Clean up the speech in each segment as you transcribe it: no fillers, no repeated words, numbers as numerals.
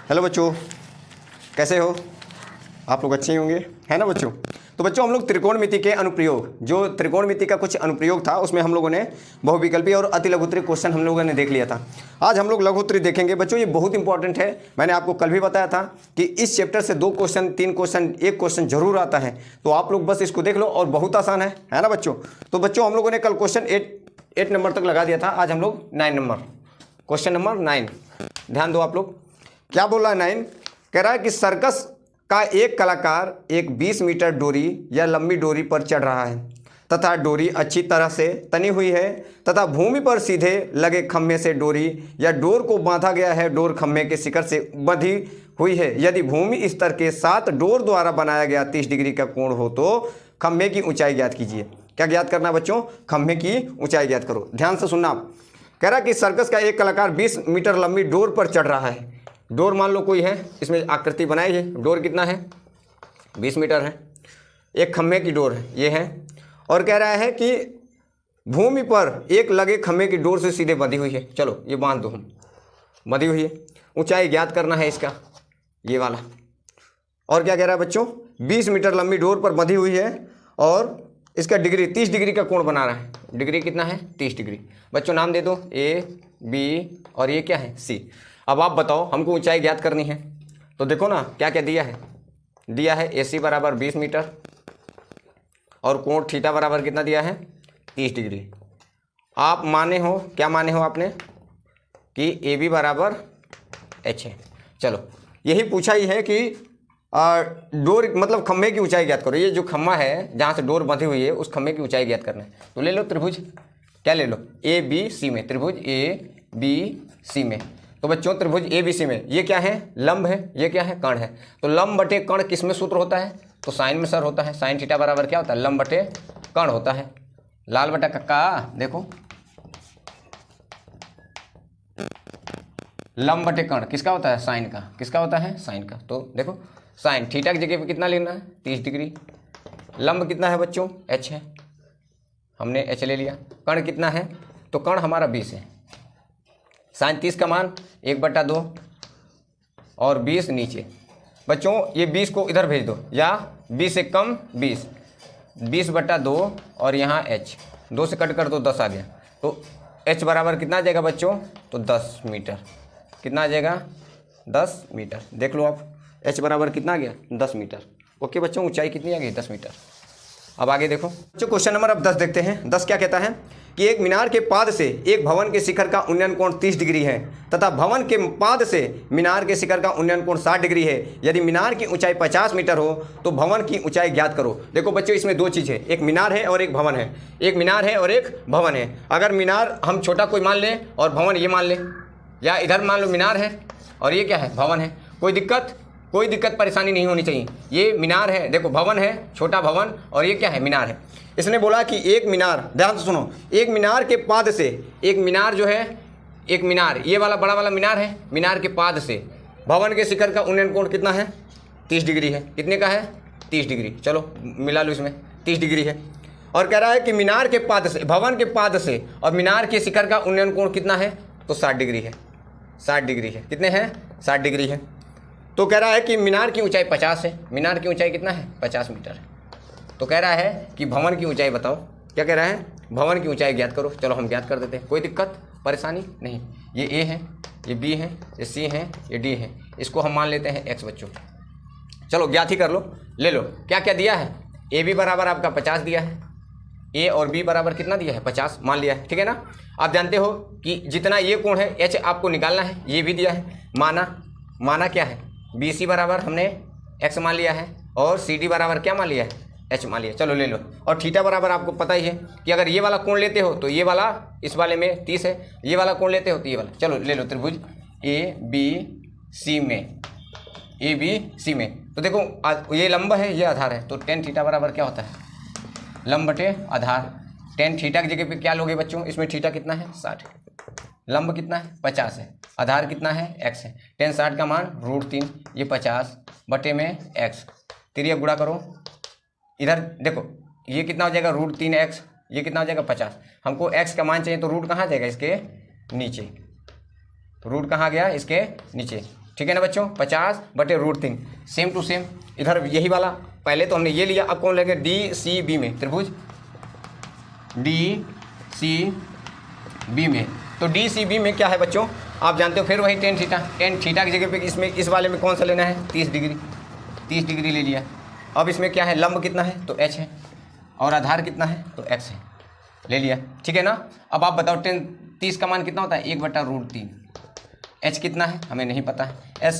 Hello बच्चों, कैसे हो आप लोग? अच्छे ही होंगे, है ना बच्चों? तो बच्चों हम लोग त्रिकोणमिति के अनुप्रयोग, जो त्रिकोणमिति का कुछ अनुप्रयोग था उसमें हम लोगों ने बहुविकल्पी और अति लघुत्तरी क्वेश्चन हम लोगों ने देख लिया था। आज हम लोग लघुत्तरी देखेंगे बच्चों। ये बहुत इंपॉर्टेंट है। मैंने आपको कल भी बताया था कि इस चैप्टर से 2 क्वेश्चन 3 क्वेश्चन एक क्वेश्चन जरूर आता है, तो आप लोग बस इसको देख लो और बहुत आसान है ना बच्चों? तो बच्चों हम लोगों ने कल क्वेश्चन 8 नंबर तक लगा दिया था। आज हम लोग 9 नंबर, क्वेश्चन नंबर 9, ध्यान दो आप लोग। क्या बोल रहा है 9? कह रहा है कि सर्कस का एक कलाकार एक 20 मीटर डोरी या लंबी डोरी पर चढ़ रहा है तथा डोरी अच्छी तरह से तनी हुई है तथा भूमि पर सीधे लगे खम्भे से डोरी या डोर को बांधा गया है। डोर खम्भे के शिखर से बंधी हुई है। यदि भूमि स्तर के साथ डोर द्वारा बनाया गया 30 डिग्री का कोण हो तो खम्भे की ऊंचाई ज्ञात कीजिए। क्या ज्ञात करना बच्चों? खम्भे की ऊंचाई ज्ञात करो। ध्यान से सुनना आप। कह रहा है कि सर्कस का एक कलाकार 20 मीटर लंबी डोर पर चढ़ रहा है। डोर मान लो कोई है, इसमें आकृति बनाई है। डोर कितना है? 20 मीटर है। एक खम्भे की डोर है, ये है। और कह रहा है कि भूमि पर एक लगे खम्भे की डोर से सीधे बंधी हुई है। चलो ये बांध दो, हम बंधी हुई है। ऊंचाई ज्ञात करना है इसका, ये वाला। और क्या कह रहा है बच्चों? 20 मीटर लंबी डोर पर बंधी हुई है और इसका डिग्री 30 डिग्री का कोण बना रहा है। डिग्री कितना है? 30 डिग्री। बच्चों नाम दे दो, ए, बी और ये क्या है? सी। अब आप बताओ, हमको ऊंचाई ज्ञात करनी है। तो देखो ना क्या क्या दिया है। दिया है AC बराबर 20 मीटर और कोण थीटा बराबर कितना दिया है? 30 डिग्री। आप माने हो, क्या माने हो आपने? कि AB बराबर H है। चलो यही पूछा ही है कि डोर मतलब खम्भे की ऊंचाई ज्ञात करो। ये जो खम्भा है जहाँ से डोर बंधी हुई है उस खम्भे की ऊंचाई ज्ञात करना है। तो ले लो त्रिभुज, क्या ले लो? ABC में, त्रिभुज ABC में। तो बच्चों त्रिभुज ABC में ये क्या है? लंब है। ये क्या है? कर्ण है। तो लंब बटे कर्ण किस में सूत्र होता है? तो साइन में सर होता है। साइन थीटा बराबर क्या होता है? लंब बटे कर्ण होता है। लाल बटा कक्का देखो, लंब बटे कर्ण किसका होता है? साइन का। किसका होता है? साइन का। तो देखो साइन थीटा की जगह पे कितना लेना है? 30 डिग्री। लंब कितना है बच्चों? H है, हमने H ले लिया। कर्ण कितना है? तो कर्ण हमारा 20 है। साइन 30 का मान 1/2 और 20 नीचे। बच्चों ये 20 को इधर भेज दो, या 20 से कम 20/2 और यहाँ H 2 से कट कर दो, 10 आ गया। तो H बराबर कितना आ जाएगा बच्चों? तो 10 मीटर। कितना आ जाएगा? 10 मीटर। देख लो आप, H बराबर कितना आ गया? 10 मीटर। ओके बच्चों, ऊंचाई कितनी आ गई? 10 मीटर। अब आगे देखो बच्चों, क्वेश्चन नंबर अब 10 देखते हैं। 10 क्या कहता है कि एक मीनार के पाद से एक भवन के शिखर का उन्नयन कोण 30 डिग्री है तथा भवन के पाद से मीनार के शिखर का उन्नयन कोण 60 डिग्री है। यदि मीनार की ऊंचाई 50 मीटर हो तो भवन की ऊंचाई ज्ञात करो। देखो बच्चों इसमें 2 चीज़ है, एक मीनार है और एक भवन है। एक मीनार है और एक भवन है। अगर मीनार हम छोटा कोई मान लें और भवन ये मान लें, या इधर मान लो मीनार है और ये क्या है? भवन है। कोई दिक्कत परेशानी नहीं होनी चाहिए। ये मीनार है, देखो भवन है, छोटा भवन, और ये क्या है? मीनार है। इसने बोला कि एक मीनार, ध्यान से सुनो, एक मीनार के पाद से, एक मीनार जो है, एक मीनार ये वाला बड़ा वाला मीनार है, मीनार के पाद से भवन के शिखर का उन्नयन कोण कितना है? 30 डिग्री है। कितने का है? 30 डिग्री। चलो मिला लो, इसमें 30 डिग्री है। और कह रहा है कि मीनार के पाद से, भवन के पाद से और मीनार के शिखर का उन्नयन कोण कितना है? तो 60 डिग्री है। 60 डिग्री है। कितने हैं? 60 डिग्री है। तो कह रहा है कि मीनार की ऊंचाई 50 है। मीनार की ऊंचाई कितना है? 50 मीटर है। तो कह रहा है कि भवन की ऊंचाई बताओ। क्या कह रहा है? भवन की ऊंचाई ज्ञात करो। चलो हम ज्ञात कर देते हैं, कोई दिक्कत परेशानी नहीं। ये A है, ये B है, ये C है, ये D है। इसको हम मान लेते हैं X बच्चों। चलो ज्ञात ही कर लो, ले लो। क्या क्या दिया है? AB बराबर आपका 50 दिया है। A और B बराबर कितना दिया है? 50 मान लिया है। ठीक है ना? आप जानते हो कि जितना ये कोण है H आपको निकालना है, ये भी दिया है। माना क्या है? BC बराबर हमने X मान लिया है और CD बराबर क्या मान लिया है? H मान लिया। चलो ले लो। और थीटा बराबर आपको पता ही है कि अगर ये वाला कोण लेते हो तो ये वाला इस वाले में 30 है, ये वाला कोण लेते हो तो ये वाला। चलो ले लो त्रिभुज ABC में। तो देखो ये लंब है, ये आधार है, तो tan थीटा बराबर क्या होता है? लंब बटे आधार। tan थीटा की जगह पे क्या लोगे बच्चों? इसमें थीटा कितना है? 60 है। लंब कितना है? 50 है। आधार कितना है? X है। tan 60 का मान √3, ये 50 बटे में X। तिरिया गुणा करो, इधर देखो ये कितना हो जाएगा? √3x। ये कितना हो जाएगा? 50। हमको x का मान चाहिए तो रूट कहाँ जाएगा? इसके नीचे। रूट कहाँ गया? इसके नीचे। ठीक है ना बच्चों, 50/√3 सेम टू सेम इधर यही वाला, पहले तो हमने ये लिया, अब कौन लेंगे, DCB में त्रिभुज DCB में। तो DCB में क्या है बच्चों, आप जानते हो, फिर वही tan थीटा की जगह पे इसमें इस वाले में कौन सा लेना है, 30 डिग्री ले लिया। अब इसमें क्या है, लंब कितना है तो h है, और आधार कितना है तो x है, ले लिया, ठीक है ना। अब आप बताओ 30 का मान कितना होता है, 1/√3। h कितना है हमें नहीं पता है,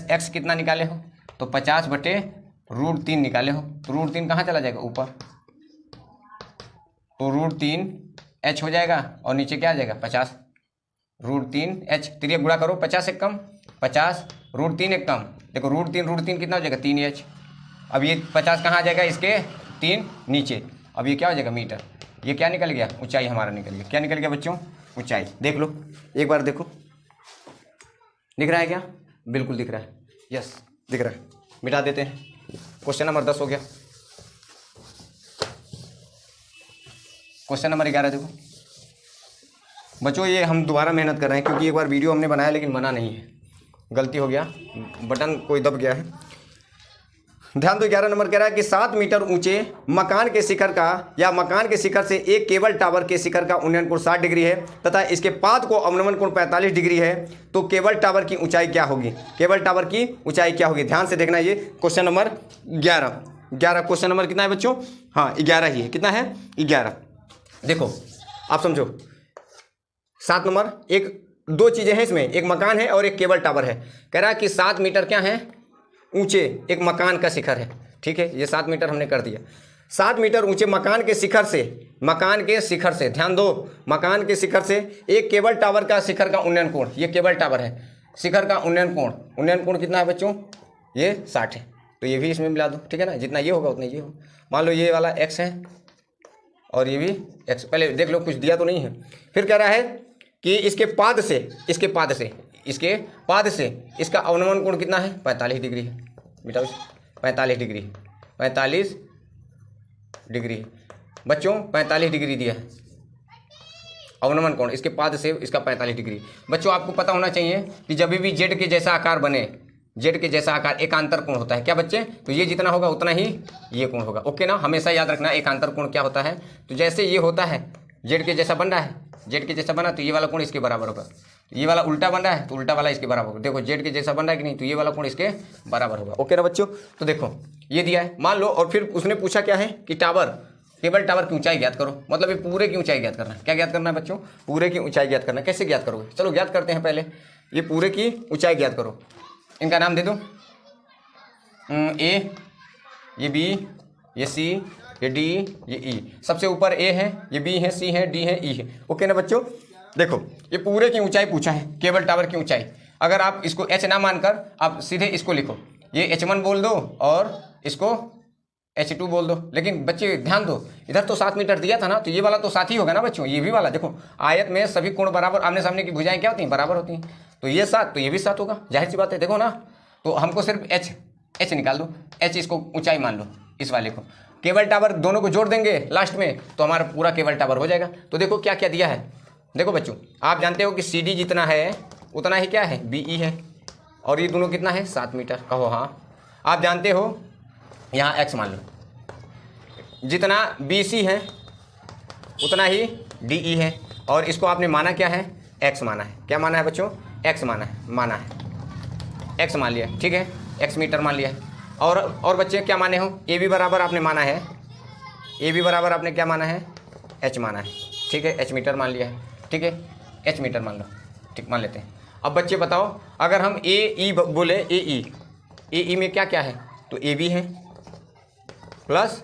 x कितना निकाले हो तो 50/√3 निकाले हो, तो √3 कहाँ चला जाएगा, ऊपर, तो √3 h हो जाएगा, और नीचे क्या आ जाएगा 50 √3 h। तिरिया गुणा करो, 50 एक कम 50, √3 एक कम, देखो √3 कितना हो जाएगा 3h। अब ये 50 कहाँ आ जाएगा, इसके 3 नीचे, अब ये क्या हो जाएगा मीटर, ये क्या निकल गया, ऊंचाई हमारा निकल गया। क्या निकल गया बच्चों, ऊंचाई। देख लो एक बार, देखो दिख रहा है क्या, बिल्कुल दिख रहा है, यस दिख रहा है। मिटा देते हैं, क्वेश्चन नंबर 10 हो गया। क्वेश्चन नंबर 11 देखो बच्चों, ये हम दोबारा मेहनत कर रहे हैं क्योंकि एक बार वीडियो हमने बनाया लेकिन बना नहीं है, गलती हो गया, बटन कोई दब गया है। ध्यान दो, 11 नंबर कह रहा है कि 7 मीटर ऊंचे मकान के शिखर का या मकान के शिखर से एक केबल टावर के शिखर का उन्नयन कोण 60 डिग्री है तथा इसके पाद को अवनमन कोण 45 डिग्री है, तो केबल टावर की ऊंचाई क्या होगी, केबल टावर की ऊंचाई क्या होगी। ध्यान से देखना, ये क्वेश्चन नंबर 11 क्वेश्चन नंबर कितना है बच्चों, हाँ 11 ही है, कितना है 11। देखो आप समझो, 7 नंबर, एक दो चीज़ें हैं इसमें, एक मकान है और एक केबल टावर है। कह रहा है कि 7 मीटर क्या है ऊंचे एक मकान का शिखर है, ठीक है, ये 7 मीटर हमने कर दिया। 7 मीटर ऊंचे मकान के शिखर से ध्यान दो, मकान के शिखर से एक केबल टावर का शिखर का उन्नयन कोण, ये केबल टावर है, शिखर का उन्नयन कोण कितना है बच्चों, ये 60 है, तो ये भी इसमें मिला दो, ठीक है ना, जितना ये होगा उतना ये होगा। मान लो ये वाला x है और ये भी x, पहले देख लो कुछ दिया तो नहीं है। फिर कह रहा है कि इसके पाद से इसका अवनमन कोण कितना है, 45 डिग्री है, बेटा 45 डिग्री बच्चों, 45 डिग्री दिया है अवनमन कोण, इसके पाद से इसका 45 डिग्री। बच्चों आपको पता होना चाहिए कि जब भी जेड के जैसा आकार बने, जेड के जैसा आकार एकांतर कोण होता है, क्या बच्चे, तो ये जितना होगा उतना ही ये कोण होगा, ओके ना, हमेशा याद रखना एकांतर कोण क्या होता है। तो जैसे ये होता है जेड के जैसा बन रहा है, जेड के जैसा बना तो ये वाला कोण इसके बराबर होगा, ये वाला उल्टा बन रहा है तो उल्टा वाला इसके बराबर होगा। देखो जेड के जैसा बन रहा है कि नहीं, तो ये वाला कोण इसके बराबर होगा, ओके ना बच्चों। तो देखो ये दिया है, मान लो, और फिर उसने पूछा क्या है कि केबल टावर की ऊंचाई ज्ञात करो, मतलब ये पूरे की ऊंचाई ज्ञात करना है। क्या ज्ञात करना है बच्चों, पूरे की ऊंचाई ज्ञात करना है। कैसे ज्ञात करोगे, चलो ज्ञात करते हैं, पहले ये पूरे की ऊंचाई ज्ञात करो। इनका नाम दे दो, ए, ये बी, ये सी, ये डी, ये ई। सबसे ऊपर ए है, ये बी है, सी है, डी है, ई है, ओके ना बच्चों। देखो ये पूरे की ऊंचाई पूछा है, केबल टावर की ऊंचाई। अगर आप इसको एच ना मानकर आप सीधे इसको लिखो, ये h1 बोल दो और इसको h2 बोल दो। लेकिन बच्चे ध्यान दो, इधर तो 7 मीटर दिया था ना, तो ये वाला तो 7 ही होगा ना बच्चों, ये भी वाला। देखो आयत में सभी कोण बराबर, आमने सामने की भुजाएं क्या होती हैं, बराबर होती हैं, तो ये 7 तो ये भी 7 होगा, जाहिर सी बात है। देखो ना, तो हमको सिर्फ h निकाल दो, h इसको ऊंचाई मान लो, इस वाले को। केबल टावर दोनों को जोड़ देंगे लास्ट में तो हमारा पूरा केबल टावर हो जाएगा। तो देखो क्या क्या दिया है, देखो बच्चों आप जानते हो कि CD जितना है उतना ही क्या है, BE है, और ये दोनों कितना है 7 मीटर, कहो हाँ। आप जानते हो यहाँ x मान लो, जितना BC है उतना ही DE है, और इसको आपने माना क्या है, x माना है। क्या माना है बच्चों, x माना है, x मान लिया, ठीक है, x मीटर मान लिया है। और बच्चे क्या माने हो, AB बराबर आपने माना है, AB बराबर आपने क्या माना है, h माना है, ठीक है, h मीटर मान लिया है, ठीक है, h मीटर मान लो, ठीक मान लेते हैं। अब बच्चे बताओ, अगर हम AE बोले, AE में क्या क्या है, तो AB है प्लस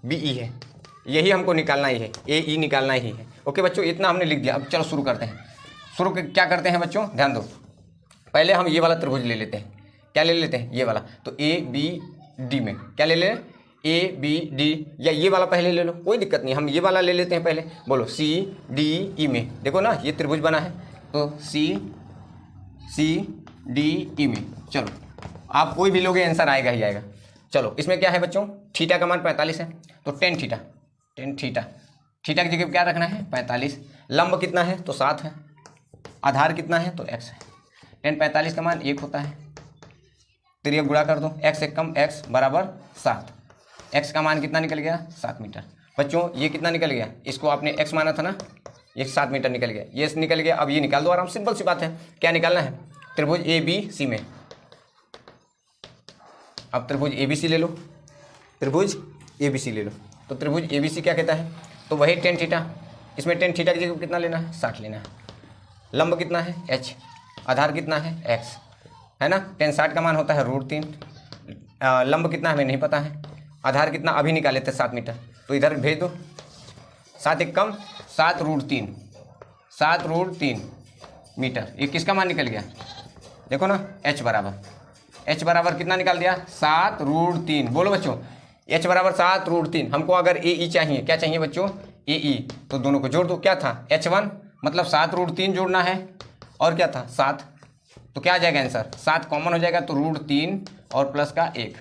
BE है, यही हमको निकालना ही है, AE निकालना ही है, ओके बच्चों। इतना हमने लिख दिया। अब चलो शुरू करते हैं। क्या करते हैं बच्चों, ध्यान दो, पहले हम ये वाला त्रिभुज ले लेते हैं। क्या ले लेते हैं, ये वाला, तो ABD में क्या ले लें, ABD, या ये वाला पहले ले लो, कोई दिक्कत नहीं, हम ये वाला ले लेते हैं पहले। बोलो CDE में, देखो ना ये त्रिभुज बना है, तो CDE में, चलो आप कोई भी लोगे आंसर आएगा ही आएगा। चलो इसमें क्या है बच्चों, थीटा का मान 45 है, तो टेन थीटा थीटा की जगह क्या रखना है, 45। लंब कितना है, तो 7 है। आधार कितना है, तो x है। टेन 45 का मान 1 होता है, तो ये गुणा कर दो, x एक कम x बराबर 7, x का मान कितना निकल गया 7 मीटर। बच्चों ये कितना निकल गया, इसको आपने x माना था ना, ये 7 मीटर निकल गया, ये निकल गया। अब ये निकाल दो आराम, सिंपल सी बात है। क्या निकालना है, त्रिभुज ABC में। अब त्रिभुज ABC ले लो, त्रिभुज ABC ले लो। तो त्रिभुज ABC क्या कहता है, तो वही टेन थीटा, इसमें टेन थीटा की जगह कितना लेना है 60 लेना है। लंब कितना है h, आधार कितना है x, है ना। टेन 60 का मान होता है √3। लंब कितना हमें नहीं पता है, आधार कितना अभी निकाले थे 7 मीटर, तो इधर भेज दो। 7 एक कम 7 √3, 7 √3 मीटर। ये किसका मान निकल गया, देखो ना, h बराबर कितना निकाल दिया 7 √3। बोलो बच्चों, h बराबर 7 √3। हमको अगर AE चाहिए, क्या चाहिए बच्चों, AE, तो दोनों को जोड़ दो। क्या था h1 मतलब 7 √3 जोड़ना है, और क्या था 7, तो क्या आ जाएगा आंसर, 7 कॉमन हो जाएगा, तो √3 और प्लस का 1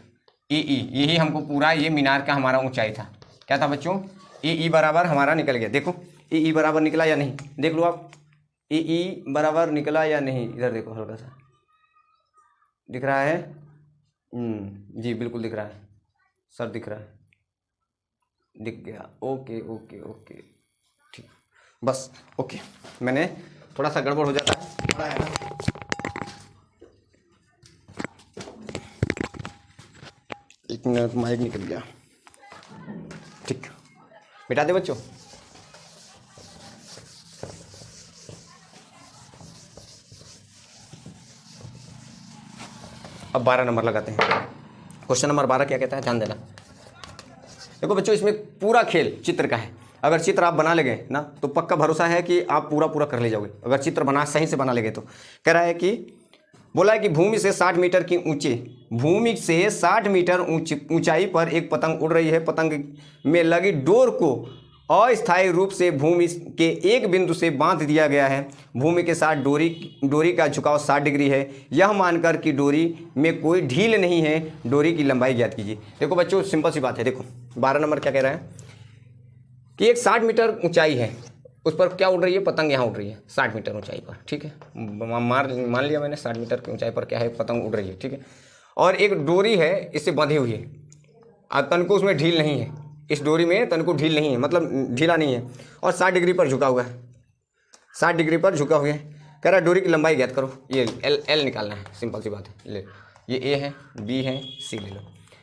AE। यही हमको पूरा ये मीनार का हमारा ऊंचाई था। क्या था बच्चों, AE बराबर हमारा निकल गया। देखो AE बराबर निकला या नहीं, देख लो आप, AE बराबर निकला या नहीं। इधर देखो, हल्का सा दिख रहा है, जी बिल्कुल दिख रहा है सर, दिख रहा है, दिख गया। ओके ओके ओके, ठीक, बस ओके। मैंने थोड़ा सा गड़बड़ हो जाता है, थोड़ा है ना। एक मिनट, माइक निकल गया, ठीक, मिटा दे बच्चों। अब 12 नंबर लगाते हैं। क्वेश्चन नंबर 12 क्या कहता है, ध्यान देना। देखो बच्चों, इसमें पूरा खेल चित्र का है। अगर चित्र आप बना लेंगे ना, तो पक्का भरोसा है कि आप पूरा कर ले जाओगे, अगर चित्र सही से बना लेंगे तो। कह रहा है कि, बोला है कि भूमि से 60 मीटर की भूमि से 60 मीटर ऊंचाई पर एक पतंग उड़ रही है। पतंग में लगी डोर को अस्थायी रूप से भूमि के एक बिंदु से बांध दिया गया है। भूमि के साथ डोरी का झुकाव 60 डिग्री है। यह मानकर कि डोरी में कोई ढील नहीं है, डोरी की लंबाई ज्ञात कीजिए। देखो बच्चों, सिंपल सी बात है। देखो 12 नंबर क्या कह रहा है कि एक 60 मीटर ऊंचाई है, उस पर क्या उड़ रही है, पतंग यहाँ उड़ रही है 60 मीटर ऊंचाई पर, ठीक है। मान लिया मैंने 60 मीटर की ऊंचाई पर क्या है, पतंग उड़ रही है, ठीक है। और एक डोरी है, इससे बंधी हुई है, तन को उसमें ढील नहीं है, इस डोरी में तन को ढील नहीं है, मतलब ढीला नहीं है, और 60 डिग्री पर झुका हुआ है, 60 डिग्री पर झुका हुआ है। कह रहा है डोरी की लंबाई ज्ञात करो। ये एल निकालना है, सिंपल सी बात है। ले, ये ए है, बी है, सी ले लो।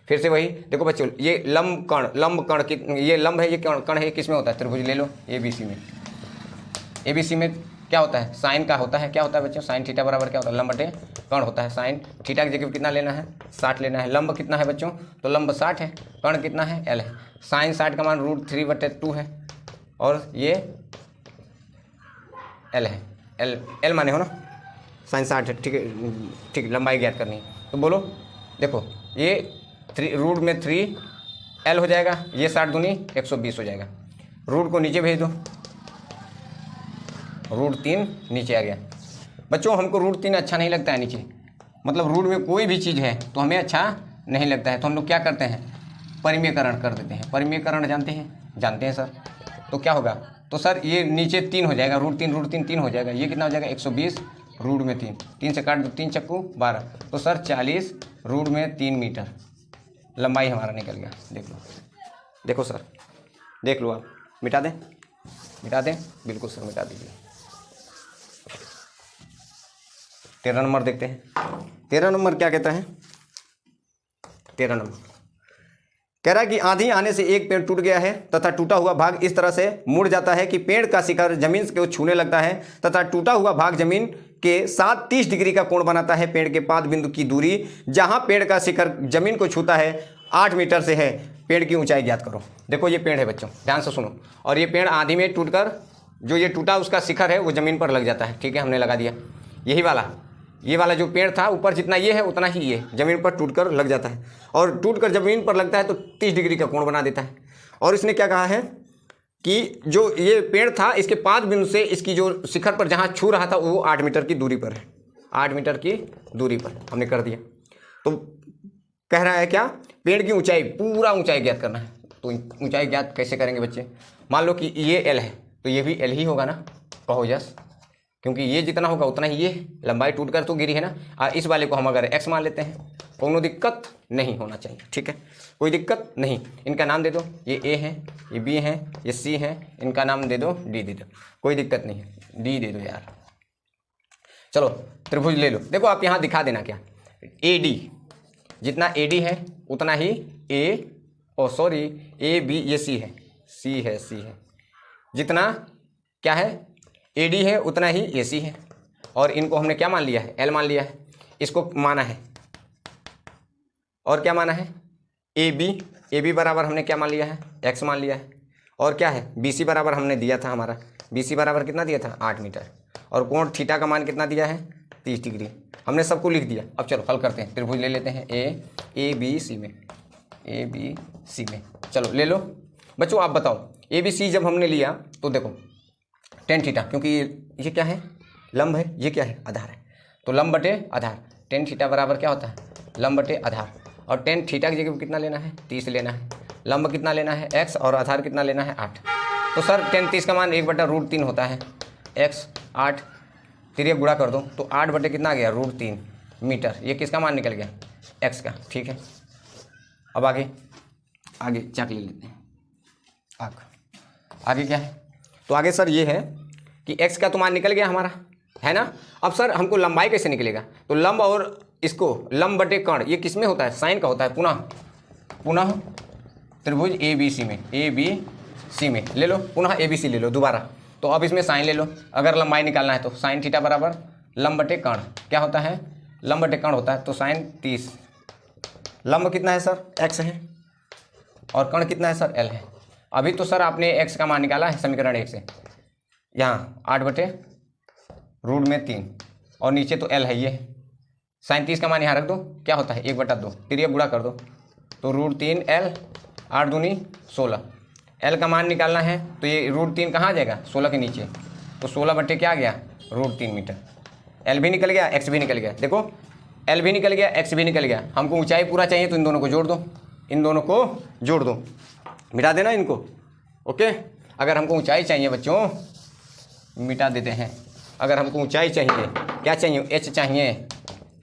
फिर से वही देखो बच्चों, ये लंब कण की, ये लंब है, ये कण है, किस में होता है, त्रिभुज ले लो ABC में। ABC में क्या होता है, साइन का होता है। क्या होता है बच्चों, साइन थीटा बराबर क्या होता है, लंब बटे कण होता है। साइन थीटा की जगह कितना लेना है, 60 लेना है। लंब कितना है बच्चों, तो लंब 60 है, कण कितना है, L है। साइन 60 का मान √3/2 है, और ये L है, L माने हो ना, साइन 60 है, ठीक है, ठीक, लंबाई ज्ञात करनी है। तो बोलो, देखो ये रूट में 3L हो जाएगा, ये 60 दूनी 120 हो जाएगा। रूट को नीचे भेज दो, √3 नीचे आ गया। बच्चों हमको √3 अच्छा नहीं लगता है नीचे, मतलब रूट में कोई भी चीज़ है तो हमें अच्छा नहीं लगता है, तो हम लोग क्या करते हैं, परिमेयकरण कर देते हैं। परिमेयकरण जानते हैं सर, तो क्या होगा, तो सर ये नीचे 3 हो जाएगा, √3 3 हो जाएगा। ये कितना हो जाएगा 120, रूट में 3 से काट दो, 3 चक्कू 12, तो सर 40, रूट में 3 मीटर लंबाई हमारा निकल गया। देख लो, देखो सर, देख लो आप, मिटा दें, बिल्कुल सर मिटा दीजिए। 13 नंबर देखते हैं। 13 नंबर क्या कहता है, 13 नंबर कह रहा है कि आंधी आने से एक पेड़ टूट गया है तथा टूटा हुआ भाग इस तरह से मुड़ जाता है कि पेड़ का शिखर जमीन को छूने लगता है तथा टूटा हुआ भाग जमीन के साथ 30 डिग्री का कोण बनाता है। पेड़ के पाद बिंदु की दूरी जहां पेड़ का शिखर जमीन को छूता है 8 मीटर से है। पेड़ की ऊंचाई ज्ञात करो। देखो ये पेड़ है बच्चों, ध्यान से सुनो, और ये पेड़ आंधी में टूटकर जो ये टूटा उसका शिखर है वो जमीन पर लग जाता है, ठीक है, हमने लगा दिया। ये वाला जो पेड़ था ऊपर जितना ये है उतना ही ये जमीन पर टूटकर लग जाता है, और टूटकर जमीन पर लगता है तो 30 डिग्री का कोण बना देता है। और इसने क्या कहा है कि जो ये पेड़ था इसके पाद बिंदु से इसकी जो शिखर पर जहाँ छू रहा था वो 8 मीटर की दूरी पर है, 8 मीटर की दूरी पर हमने कर दिया। तो कह रहा है क्या, पेड़ की ऊंचाई, पूरा ऊंचाई ज्ञात करना है। तो ऊंचाई ज्ञात कैसे करेंगे बच्चे, मान लो कि ये L है तो ये भी L ही होगा ना, कहो यस, क्योंकि ये जितना होगा उतना ही ये लंबाई टूटकर तो गिरी है ना। इस वाले को हम अगर x मान लेते हैं कोनो दिक्कत नहीं होना चाहिए, ठीक है, कोई दिक्कत नहीं। इनका नाम दे दो, ये ए है, ये बी है, ये सी है, इनका नाम दे दो, डी दे दो, कोई दिक्कत नहीं है, डी दे दो यार। चलो त्रिभुज ले लो। देखो आप यहाँ दिखा देना क्या, ए डी, जितना ए डी है उतना ही ए बी, ये सी है, सी है, सी है, जितना क्या है ए डी है उतना ही ए सी है। और इनको हमने क्या मान लिया है, एल मान लिया है, इसको माना है, और क्या माना है, ए बी बराबर हमने क्या मान लिया है, एक्स मान लिया है। और क्या है, बी सी बराबर हमने दिया था, हमारा बी सी बराबर कितना दिया था, 8 मीटर। और कोण थीटा का मान कितना दिया है, 30 डिग्री। हमने सबको लिख दिया। अब चलो हल करते हैं। त्रिभुज ले लेते हैं ए बी सी में, ए बी सी में, चलो ले लो बच्चों। आप बताओ, ए बी सी जब हमने लिया तो देखो टेन थीटा, क्योंकि ये क्या है, लंब है, ये क्या है, आधार है, तो लंब बटे आधार, टेन थीटा बराबर क्या होता है, लंब बटे आधार। और टेन थीटा की जगह पर कितना लेना है, 30 लेना है। लंब कितना लेना है, x, और आधार कितना लेना है, 8। तो सर टेन 30 का मान 1/√3 होता है, x 8, फिर ये गुणा कर दो तो 8 बटे कितना आ गया, √3 मीटर। ये किसका मान निकल गया, x का, ठीक है। अब आगे चाक ले लेते हैं। आगे क्या है, तो आगे सर ये है कि x का तो मान निकल गया हमारा, है ना। अब सर हमको लंबाई कैसे निकलेगा, तो लंब और इसको लंब बटे कर्ण, ये किस में होता है, साइन का होता है। पुनः त्रिभुज ए बी सी में ले लो, पुनः ए बी सी ले लो दोबारा। तो अब इसमें साइन ले लो, अगर लंबाई निकालना है तो साइन थीटा बराबर लंब बटे कर्ण, क्या होता है, लंब बटे कर्ण होता है। तो साइन 30, लंब कितना है सर, x है, और कर्ण कितना है सर, l है। अभी तो सर आपने x का मान निकाला है समीकरण 1 से, यहाँ 8/√3, और नीचे तो l है, ये साइन 30 का मान यहाँ रख दो, क्या होता है 1/2, फिर ये गुणा कर दो तो √3 l, 8 दूनी 16, l का मान निकालना है तो ये √3 कहाँ आ जाएगा, 16 के नीचे, तो 16 बटे क्या आ गया, √3 मीटर। l भी निकल गया, x भी निकल गया, देखो l भी निकल गया, x भी निकल गया। हमको ऊंचाई पूरा चाहिए तो इन दोनों को जोड़ दो, इन दोनों को जोड़ दो, मिटा देना इनको, ओके। अगर हमको ऊंचाई चाहिए बच्चों, मिटा देते हैं। अगर हमको ऊंचाई चाहिए, क्या चाहिए,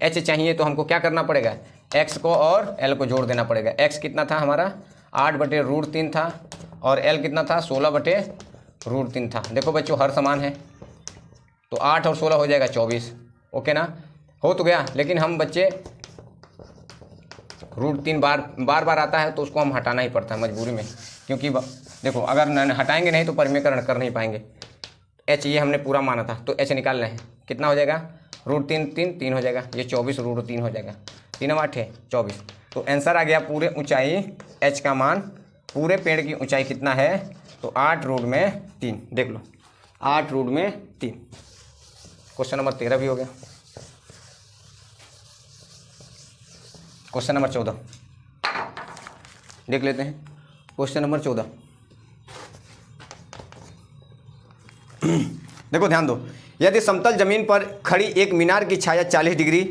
h चाहिए तो हमको क्या करना पड़ेगा, x को और l को जोड़ देना पड़ेगा। x कितना था हमारा, 8/√3 था, और l कितना था, 16/√3 था। देखो बच्चों हर समान है, तो 8 और 16 हो जाएगा 24, ओके ना, हो तो गया। लेकिन हम बच्चे √3 बार आता है तो उसको हम हटाना ही पड़ता है मजबूरी में, क्योंकि देखो अगर हटाएंगे नहीं तो परिमेयकरण कर नहीं पाएंगे। h ये हमने पूरा माना था, तो h निकाल रहे हैं, कितना हो जाएगा, √3 हो जाएगा, ये 24 √3 हो जाएगा, 3 8 है 24। तो आंसर आ गया पूरे ऊंचाई h का मान, पूरे पेड़ की ऊंचाई कितना है, तो 8√3, देख लो 8√3। क्वेश्चन नंबर 13 भी हो गया। क्वेश्चन नंबर 14 देख लेते हैं। क्वेश्चन नंबर 14 देखो ध्यान दो, यदि समतल जमीन पर खड़ी एक मीनार की छाया 40 डिग्री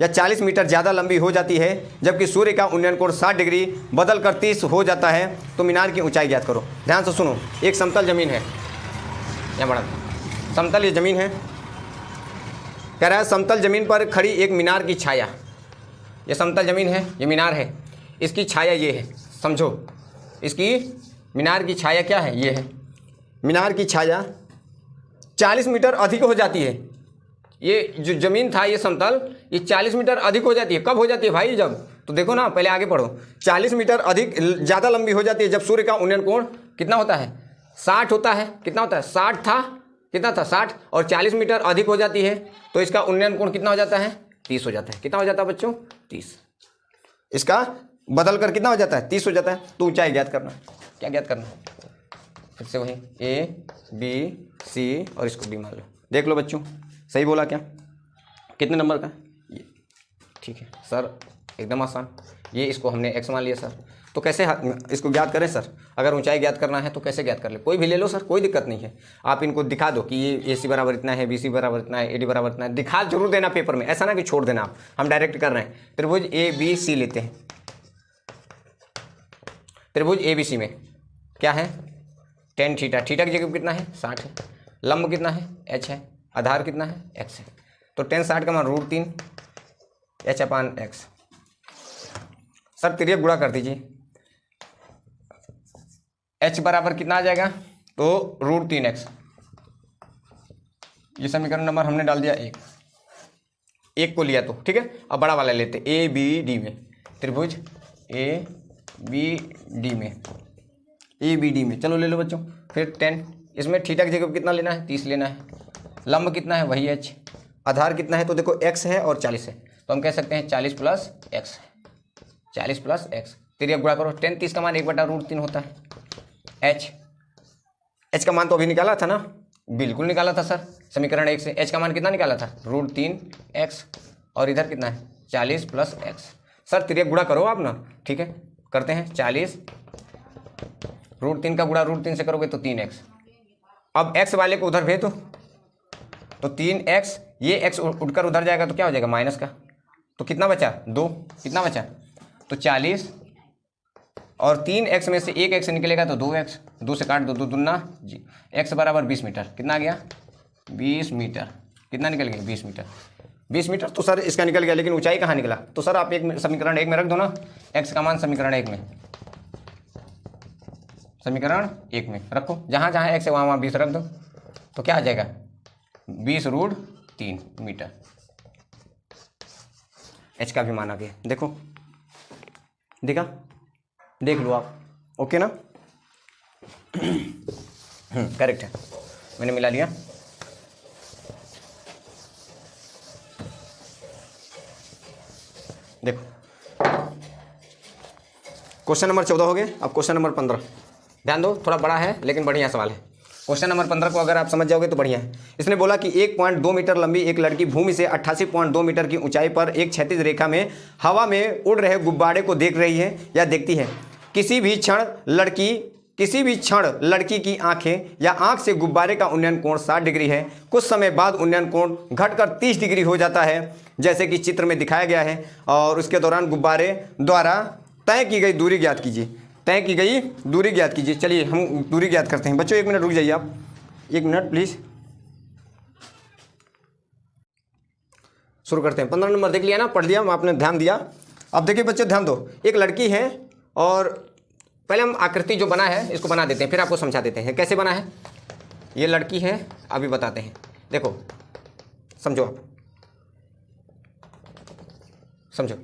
या 40 मीटर ज़्यादा लंबी हो जाती है, जबकि सूर्य का उन्नयन कोण 60 डिग्री बदलकर 30 हो जाता है, तो मीनार की ऊंचाई ज्ञात करो। ध्यान से सुनो, एक समतल जमीन है, यहाँ बड़ा समतल ये जमीन है, कह रहा है समतल जमीन पर खड़ी एक मीनार की छाया, ये समतल जमीन है, ये मीनार है, इसकी छाया ये है, समझो इसकी मीनार की छाया क्या है, ये है। मीनार की छाया 40 मीटर अधिक हो जाती है, ये जो ज़मीन था ये समतल, ये 40 मीटर अधिक हो जाती है। कब हो जाती है भाई, जब, तो देखो ना पहले आगे पढ़ो, 40 मीटर अधिक ज़्यादा लंबी हो जाती है जब सूर्य का उन्नयन कोण कितना होता है, 60 होता है। कितना होता है, 60 था, कितना था 60, और 40 मीटर अधिक हो जाती है तो इसका उन्नयन कोण कितना हो जाता है, 30 हो जाता है। कितना हो जाता है बच्चों, 30। इसका बदल कर कितना हो जाता है, 30 हो जाता है। तो ऊंचाई ज्ञात करना, क्या ज्ञात करना, फिर से वही ए बी सी और इसको डी मान लो। देख लो बच्चों सही बोला क्या, कितने नंबर का, ये ठीक है सर, एकदम आसान। ये इसको हमने x मान लिया सर, तो कैसे इसको ज्ञात करें सर, अगर ऊंचाई ज्ञात करना है तो कैसे ज्ञात कर ले, कोई भी ले लो सर, कोई दिक्कत नहीं है। आप इनको दिखा दो कि ये AC बराबर इतना है, BC बराबर इतना है, AD बराबर इतना है, दिखा जरूर देना पेपर में, ऐसा ना कि छोड़ देना आप। हम डायरेक्ट कर रहे हैं, त्रिभुज ABC लेते हैं। त्रिभुज ABC में क्या है, टेन थीटा, थीटा की जगह कितना है, 60 है, लंब कितना है, h है, आधार कितना है, x है। तो टेन 60 का मान √3 h/x, सर तिर्यक गुणा कर दीजिए, h बराबर कितना आ जाएगा, तो √3x, ये समीकरण नंबर हमने डाल दिया एक को लिया तो ठीक है। अब बड़ा वाला लेते ए बी डी में, त्रिभुज ए बी डी में चलो ले लो बच्चों। फिर 10, इसमें थीटा की जगह कितना लेना है, 30 लेना है। लंब कितना है, वही h। आधार कितना है, तो देखो x है और 40 है, तो हम कह सकते हैं 40 + x, 40 + x। तिर्यक गुणा करो, 10 30 का मान 1/√3 होता है। h का मान तो अभी निकाला था ना, बिल्कुल निकाला था सर समीकरण 1 से। h का मान कितना निकाला था, √3x, और इधर कितना है 40 + x। सर तिर्यक गुणा करो आप ना, ठीक है करते हैं। 40 √3 का गुणा √3 से करोगे तो 3x। अब x वाले को उधर भेज दो, तो 3x, ये x उठकर उधर जाएगा तो क्या हो जाएगा माइनस का, तो कितना बचा 2, कितना बचा तो 40, और 3x में से 1 x निकलेगा तो 2x, 2 से काट दो, 2 दूना जी, x बराबर 20 मीटर। कितना आ गया 20 मीटर, कितना निकल गया 20 मीटर। 20 मीटर तो सर इसका निकल गया, लेकिन ऊंचाई कहाँ निकला, तो सर आप एक समीकरण 1 में रख दो ना, x का मान समीकरण 1 में, समीकरण 1 में रखो, जहाँ जहाँ x है वहाँ 20 रख दो, तो क्या आ जाएगा 20√3 मीटर। h का भी मान आ गया, देखो देखा, देख लो आप, ओके ना। करेक्ट है, मैंने मिला लिया। देखो क्वेश्चन नंबर 14 हो गए, अब क्वेश्चन नंबर 15 ध्यान दो, थोड़ा बड़ा है लेकिन बढ़िया सवाल है। क्वेश्चन नंबर 15 को अगर आप समझ जाओगे तो बढ़िया है। इसने बोला कि 1.2 मीटर लंबी एक लड़की भूमि से 88.2 मीटर की ऊंचाई पर एक क्षैतिज रेखा में हवा में उड़ रहे गुब्बारे को देख रही है या देखती है। किसी भी क्षण लड़की की आंखें या आंख से गुब्बारे का उन्नयन कोण 60 डिग्री है। कुछ समय बाद उन्नयन कोण घटकर 30 डिग्री हो जाता है, जैसे कि चित्र में दिखाया गया है, और उसके दौरान गुब्बारे द्वारा तय की गई दूरी ज्ञात कीजिए। तय की गई दूरी ज्ञात कीजिए। चलिए हम दूरी ज्ञात करते हैं। बच्चों 1 मिनट रुक जाइए आप, 1 मिनट प्लीज, शुरू करते हैं। 15 नंबर देख लिया ना, पढ़ लिया, आपने ध्यान दिया। अब देखिए बच्चे ध्यान दो, एक लड़की है, और पहले हम आकृति जो बना है इसको बना देते हैं, फिर आपको समझा देते हैं कैसे बना है। ये लड़की है, अभी बताते हैं, देखो समझो, आप समझो।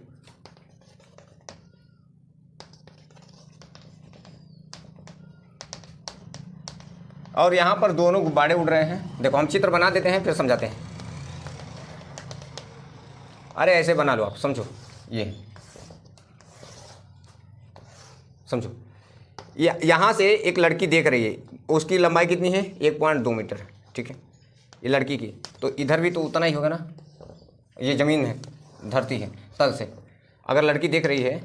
और यहां पर दोनों गुब्बारे उड़ रहे हैं। देखो हम चित्र बना देते हैं फिर समझाते हैं। अरे ऐसे बना लो आप, समझो, ये समझो, यहाँ से एक लड़की देख रही है, उसकी लंबाई कितनी है 1.2 मीटर, ठीक है, ये लड़की की, तो इधर भी तो उतना ही होगा ना, ये ज़मीन है, धरती है, तल से अगर लड़की देख रही है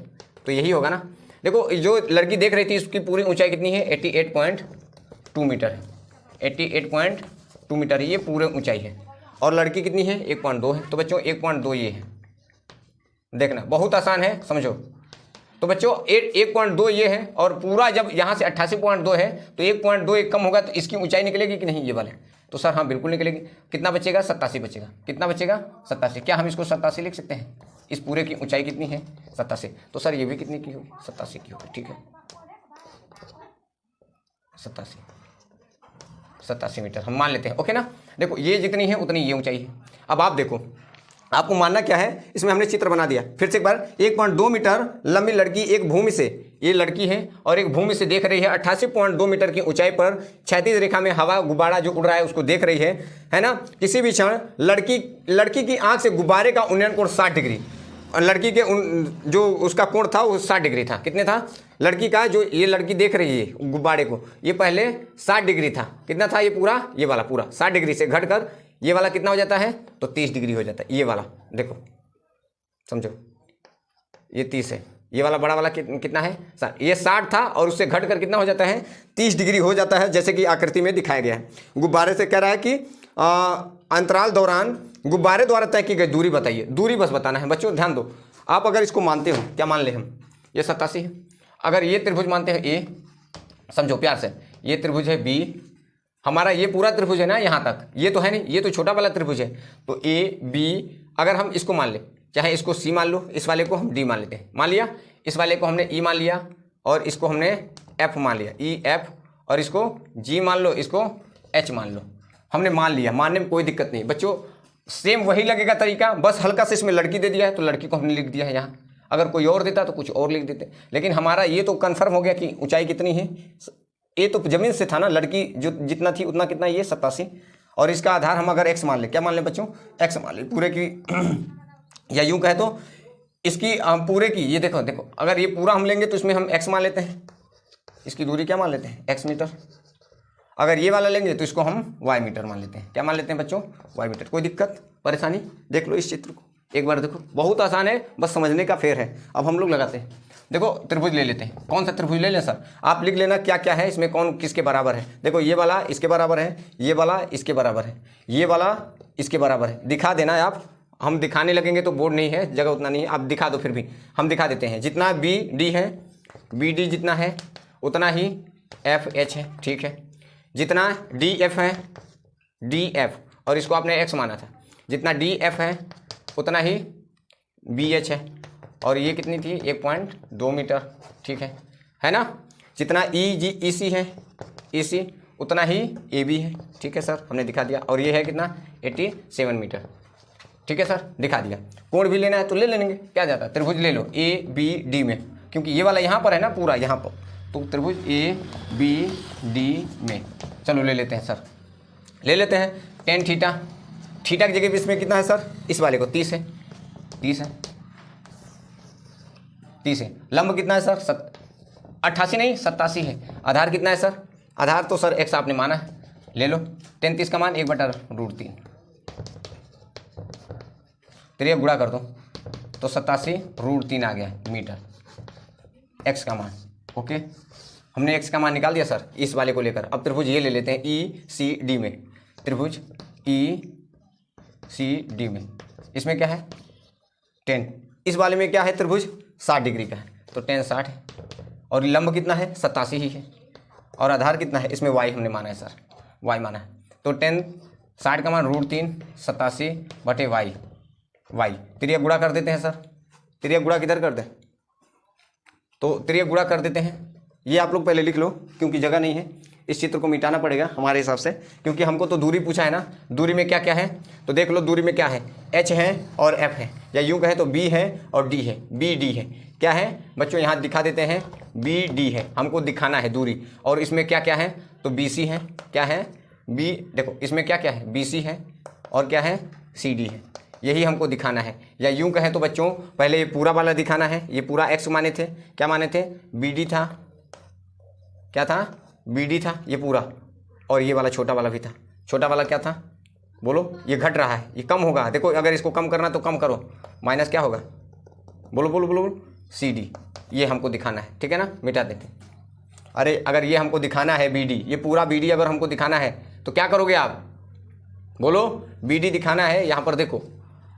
तो यही होगा ना। देखो जो लड़की देख रही थी उसकी पूरी ऊंचाई कितनी है 88.2 मीटर है, 88.2 मीटर है, ये पूरे ऊंचाई है, और लड़की कितनी है 1.2 है। तो बच्चों 1.2 ये है, देखना बहुत आसान है, समझो। तो बच्चों 1.2 ये है, और पूरा जब यहाँ से 88.2 है तो 1.2 एक कम होगा तो इसकी ऊंचाई निकलेगी कि नहीं, ये वाले, तो सर हाँ बिल्कुल निकलेगी। कितना बचेगा 87 बचेगा, कितना बचेगा 87। क्या हम इसको 87 लिख सकते हैं, इस पूरे की ऊंचाई कितनी है 87, तो सर ये भी कितनी की होगी 87 की होगी, ठीक है 87 मीटर हम मान लेते हैं, ओके ना। देखो ये जितनी है उतनी ये ऊंचाई है। अब आप देखो, आपको मानना क्या है, इसमें हमने चित्र बना दिया। फिर से एक बार, 1.2 मीटर लंबी लड़की एक भूमि से, ये लड़की है और एक भूमि से देख रही है 88.2 मीटर की ऊंचाई पर क्षैतिज रेखा में हवा गुब्बारा जो उड़ रहा है उसको देख रही है ना। किसी भी क्षण लड़की की आंख से गुब्बारे का उन्नयन कोण 60 डिग्री, और लड़की के जो उसका कोण था वो 60 डिग्री था। कितने था लड़की का, जो ये लड़की देख रही है गुब्बारे को, ये पहले 60 डिग्री था। कितना था ये पूरा, ये वाला पूरा 60 डिग्री से घटकर ये वाला कितना हो जाता है, तो 30 डिग्री हो जाता है। ये वाला देखो समझो, ये 30 है, ये वाला बड़ा वाला कितना है, ये 60 था, और उससे घटकर कितना हो जाता है 30 डिग्री हो जाता है, जैसे कि आकृति में दिखाया गया है। गुब्बारे से कह रहा है कि अंतराल दौरान गुब्बारे द्वारा तय की गई दूरी बताइए। दूरी बस बताना है बच्चों, ध्यान दो। आप अगर इसको मानते हो, क्या मान ले हम, ये 87 है। अगर ये त्रिभुज मानते हैं ए, समझो प्यार से, ये त्रिभुज है बी, हमारा ये पूरा त्रिभुज है ना यहाँ तक, ये तो है नहीं, ये तो छोटा वाला त्रिभुज है, तो ए बी, अगर हम इसको मान ले, चाहे इसको सी मान लो, इस वाले को हम डी मान लेते हैं, मान लिया, इस वाले को हमने ई मान लिया और इसको हमने एफ मान लिया, ई एफ, और इसको जी मान लो, इसको एच मान लो। हमने मान लिया, मानने में कोई दिक्कत नहीं बच्चों, सेम वही लगेगा तरीका, बस हल्का से इसमें लड़की दे दिया है तो लड़की को हमने लिख दिया है यहाँ। अगर कोई और देता तो कुछ और लिख देते, लेकिन हमारा ये तो कन्फर्म हो गया कि ऊंचाई कितनी है। ये तो जमीन से था ना, लड़की जो जितना थी उतना कितना, ये 87, और इसका आधार हम अगर एक्स मान लें, क्या मान लें बच्चों, एक्स मान लें पूरे की या यूं कहे तो इसकी हम पूरे की, ये देखो देखो, अगर ये पूरा हम लेंगे तो इसमें हम एक्स मान लेते हैं, इसकी दूरी क्या मान लेते हैं, एक्स मीटर। अगर ये वाला लेंगे तो इसको हम वाई मीटर मान लेते हैं, क्या मान लेते हैं बच्चों, वाई मीटर। कोई दिक्कत परेशानी, देख लो इस चित्र को एक बार देखो, बहुत आसान है, बस समझने का फेर है। अब हम लोग लगाते हैं, देखो त्रिभुज ले लेते हैं, कौन सा त्रिभुज ले लें सर, आप लिख लेना क्या क्या है इसमें, कौन किसके बराबर है। देखो ये वाला इसके बराबर है, ये वाला इसके बराबर है, ये वाला इसके बराबर है, दिखा देना आप, हम दिखाने लगेंगे तो बोर्ड नहीं है, जगह उतना नहीं है, आप दिखा दो, फिर भी हम दिखा देते हैं। जितना बी डी है, बी डी जितना है उतना ही एफ एच है, ठीक है। जितना डी एफ है, डी एफ, और इसको आपने एक्स माना था, जितना डी एफ है उतना ही बी एच है, और ये कितनी थी 1.2 मीटर, ठीक है ना। जितना ई जी ई सी है, ई सी उतना ही ए बी है, ठीक है सर, हमने दिखा दिया। और ये है कितना 87 मीटर, ठीक है सर, दिखा दिया। कोण भी लेना है तो ले लेंगे, क्या जाता है, त्रिभुज ले लो ए बी डी में, क्योंकि ये वाला यहाँ पर है ना पूरा यहाँ पर, तो त्रिभुज ए बी डी में, चलो ले लेते हैं सर, ले लेते हैं। टेन थीटा, थीटा की जगह पे इसमें कितना है सर, इस वाले को 30 है, 30 है, 30 है। लंब कितना है सर, 88 नहीं 87 है। आधार कितना है सर, आधार तो सर एक्स आपने माना है, ले लो। 33 का मान 1/√3, तेरे गुणा कर दो तो 87√3 आ गया मीटर, एक्स का मान। ओके, हमने एक्स का मान निकाल दिया सर इस वाले को लेकर। अब त्रिभुज ये ले लेते हैं ई सी डी में, त्रिभुज ई सी डी में, इसमें क्या है 10, इस वाले में क्या है त्रिभुज 60 डिग्री का है, तो 10 60 है, और लंब कितना है 87 ही है, और आधार कितना है, इसमें वाई हमने माना है सर, वाई माना है, तो 10 60 का मान √3 87/वाई, वाई त्रिया गुणा कर देते हैं सर, त्रिया गुणा किधर कर दें, तो त्रिया गुणा कर देते हैं। ये आप लोग पहले लिख लो क्योंकि जगह नहीं है, इस चित्र को मिटाना पड़ेगा हमारे हिसाब से, क्योंकि हमको तो दूरी पूछा है ना, दूरी में क्या क्या है, तो देख लो दूरी में क्या है, एच है और एफ है, या यूँ कहें तो बी है और डी है, बी डी है, क्या है बच्चों यहाँ दिखा देते हैं, बी डी है, हमको दिखाना है दूरी। और इसमें क्या क्या है, तो बी सी है, क्या है बी, देखो इसमें क्या क्या है, बी सी है और क्या है सी डी है, यही हमको दिखाना है। या यूँ कहें तो बच्चों पहले ये पूरा वाला दिखाना है, ये पूरा एक्स माने थे, क्या माने थे, बी डी था, क्या था बी डी था ये पूरा, और ये वाला छोटा वाला भी था, छोटा वाला क्या था बोलो, ये घट रहा है, ये कम होगा, देखो अगर इसको कम करना तो कम करो, माइनस क्या होगा, बोलो बोलो बोलो बोलो, सी डी, ये हमको दिखाना है, ठीक है ना, मिटा देते। अरे अगर ये हमको दिखाना है बी डी, ये पूरा बी डी अगर हमको दिखाना है तो क्या करोगे आप, बोलो बी डी दिखाना है, यहाँ पर देखो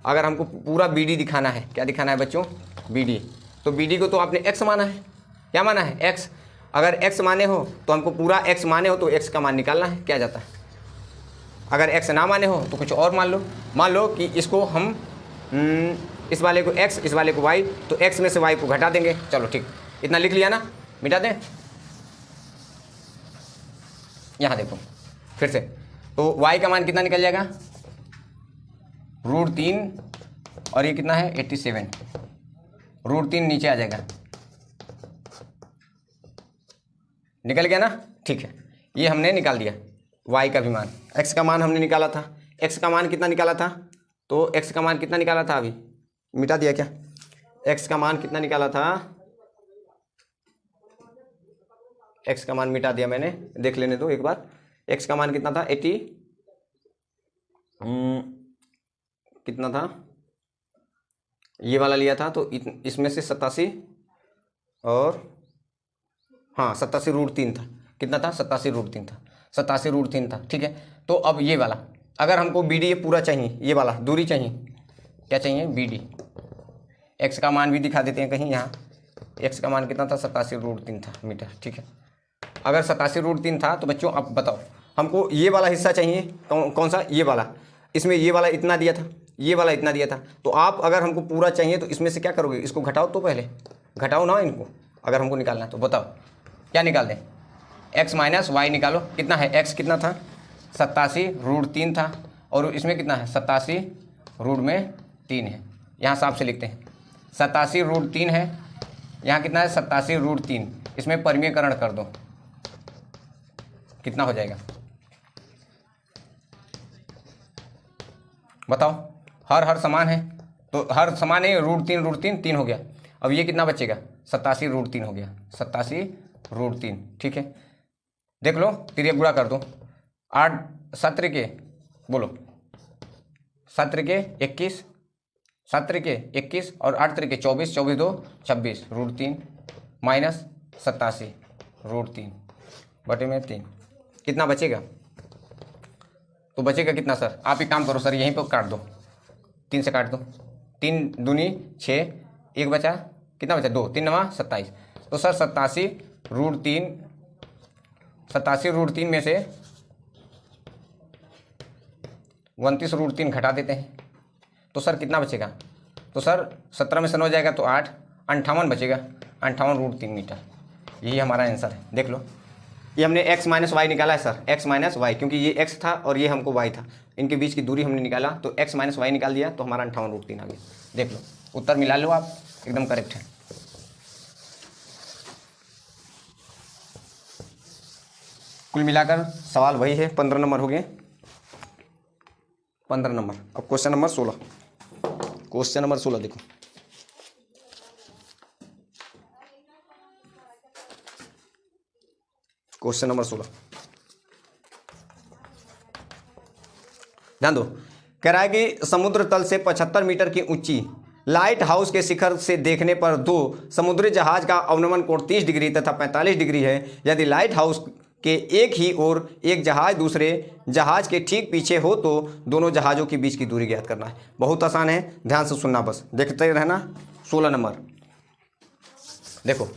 अगर हमको पूरा बी डी दिखाना है, क्या दिखाना है बच्चों, बी डी, तो बी डी को तो आपने एक्स माना है, क्या माना है एक्स, अगर x माने हो तो हमको पूरा x माने हो तो x का मान निकालना है, क्या जाता है। अगर x ना माने हो तो कुछ और मान लो कि इसको हम इस वाले को x, इस वाले को y, तो x में से y को घटा देंगे, चलो ठीक, इतना लिख लिया ना, मिटा दें। यहाँ देखो फिर से, तो y का मान कितना निकल जाएगा √3, और ये कितना है 87, √3 नीचे आ जाएगा, निकल गया ना, ठीक है, ये हमने निकाल दिया y का भी मान। x का मान हमने निकाला था, x का मान कितना निकाला था, तो x का मान कितना निकाला था, अभी मिटा दिया क्या, x का मान कितना निकाला था, x का मान मिटा दिया मैंने, देख लेने दो एक बार, x का मान कितना था 80, कितना था, ये वाला लिया था तो इसमें से 87 और हाँ 87√3 था, कितना था 87√3 था, 87√3 था, ठीक है। तो अब ये वाला अगर हमको बी डी ये पूरा चाहिए, ये वाला दूरी चाहिए, क्या चाहिए बी डी, एक्स का मान भी दिखा देते हैं कहीं, यहाँ एक्स का मान कितना था 87√3 था मीटर, ठीक है। अगर 87√3 था तो बच्चों अब बताओ हमको ये वाला हिस्सा चाहिए, कौन सा, ये वाला, इसमें ये वाला इतना दिया था, ये वाला इतना दिया था। तो आप अगर हमको पूरा चाहिए तो इसमें से क्या करोगे, इसको घटाओ, तो पहले घटाओ ना इनको, अगर हमको निकालना है तो बताओ क्या निकाल दें। x माइनस वाई निकालो, कितना है, x कितना था 87√3 था, और इसमें कितना है 87√3 है, यहाँ साफ से लिखते हैं 87√3 है, यहाँ कितना है 87√3, इसमें परिमेयकरण कर दो, कितना हो जाएगा बताओ। हर समान है तो हर समान है, √3 3 हो गया। अब ये कितना बचेगा 87√3 हो गया, 87√3, ठीक है। देख लो, तिरिया गुणा कर दो, 8 7 के बोलो 7 के 21, 7 के 21 और 8 के 24, 24 2 26 √3 माइनस 87√3 बटे में 3, कितना बचेगा, तो बचेगा कितना सर, आप एक काम करो सर, यहीं पर काट दो, 3 से काट दो, 3 दूनी 6, 1 बचा, कितना बचा 2, 3 9 27, तो सर 87√3 में से 29√3 घटा देते हैं, तो सर कितना बचेगा, तो सर 17 में से 9 जाएगा तो 8, 58 बचेगा, 58√3 मीटर। यही हमारा आंसर है। देख लो, ये हमने x माइनस वाई निकाला है सर, x माइनस वाई, क्योंकि ये x था और ये हमको y था, इनके बीच की दूरी हमने निकाला तो x माइनस वाई निकाल दिया, तो हमारा 58√3 आ गया। देख लो, उत्तर मिला लो आप, एकदम करेक्ट है। कुल मिलाकर सवाल वही है, 15 नंबर हो गए, 15 नंबर। अब क्वेश्चन नंबर 16, क्वेश्चन नंबर 16 देखो, क्वेश्चन नंबर 16 ध्यान दो। कह रहा है कि समुद्र तल से 75 मीटर की ऊंची लाइट हाउस के शिखर से देखने पर दो समुद्री जहाज का अवनमन कोण 30 डिग्री तथा 45 डिग्री है। यदि लाइट हाउस के एक ही ओर एक जहाज दूसरे जहाज के ठीक पीछे हो तो दोनों जहाज़ों के बीच की दूरी ज्ञात करना है। बहुत आसान है, ध्यान से सुनना, बस देखते रहना। 16 नंबर देखो,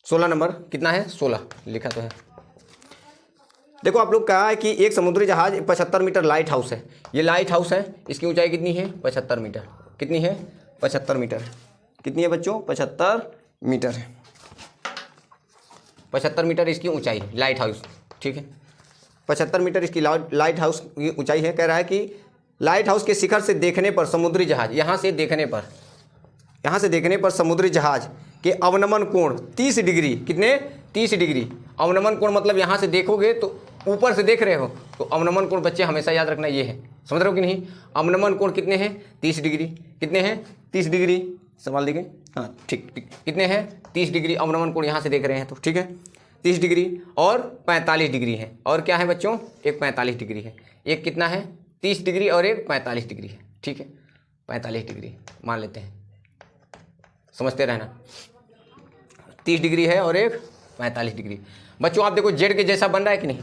16 नंबर कितना है, 16 लिखा तो है। देखो आप लोग कहा है कि एक समुद्री जहाज 75 मीटर लाइट हाउस है, ये लाइट हाउस है, इसकी ऊंचाई कितनी है 75 मीटर, कितनी है 75 मीटर, कितनी है बच्चों 75 मीटर है, 75 मीटर इसकी ऊंचाई है लाइट हाउस, ठीक है। 75 मीटर इसकी लाइट हाउस की ऊंचाई है। कह रहा है कि लाइट हाउस के शिखर से देखने पर समुद्री जहाज, यहाँ से देखने पर समुद्री जहाज के अवनमन कोण 30 डिग्री, कितने 30 डिग्री। अवनमन कोण मतलब यहाँ से देखोगे तो ऊपर से देख रहे हो तो अवनमन कोण बच्चे हमेशा याद रखना ये है, समझ रहे हो कि नहीं। अवनमन कोण कितने हैं 30 डिग्री, कितने हैं 30 डिग्री, सवाल देखें, हाँ ठीक, कितने हैं 30 डिग्री अवनमन कोण यहाँ से देख रहे हैं तो ठीक है 30 डिग्री और 45 डिग्री है, और क्या है बच्चों एक 45 डिग्री है, एक कितना है 30 डिग्री और एक 45 डिग्री है, ठीक है 45 डिग्री मान लेते हैं, समझते रहना। 30 डिग्री है और एक 45 डिग्री। बच्चों आप देखो जेड के जैसा बन रहा है कि नहीं,